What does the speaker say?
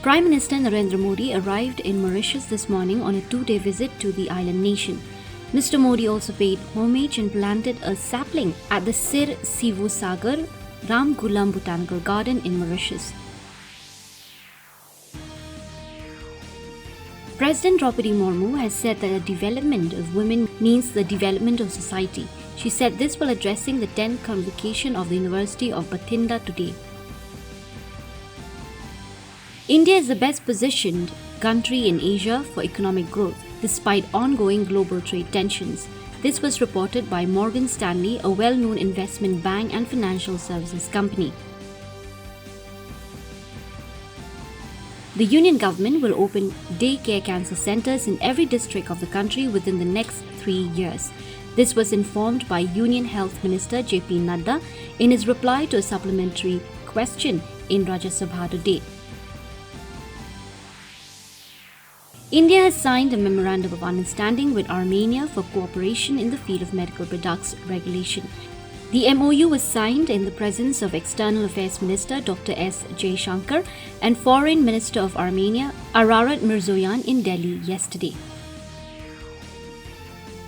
Prime Minister Narendra Modi arrived in Mauritius this morning on a 2-day visit to the island nation. Mr. Modi also paid homage and planted a sapling at the Sir Sivu Sagar Ram Gulam Botanical Garden in Mauritius. President Draupadi Murmu has said that the development of women means the development of society. She said this while addressing the 10th convocation of the University of Bathinda today. India is the best positioned country in Asia for economic growth, despite ongoing global trade tensions. This was reported by Morgan Stanley, a well-known investment bank and financial services company. The union government will open daycare cancer centers in every district of the country within the next 3 years. This was informed by Union Health Minister J.P. Nadda in his reply to a supplementary question in Rajya Sabha today. India has signed a Memorandum of Understanding with Armenia for cooperation in the field of medical products regulation. The MOU was signed in the presence of External Affairs Minister Dr. S. Jaishankar and Foreign Minister of Armenia Ararat Mirzoyan in Delhi yesterday.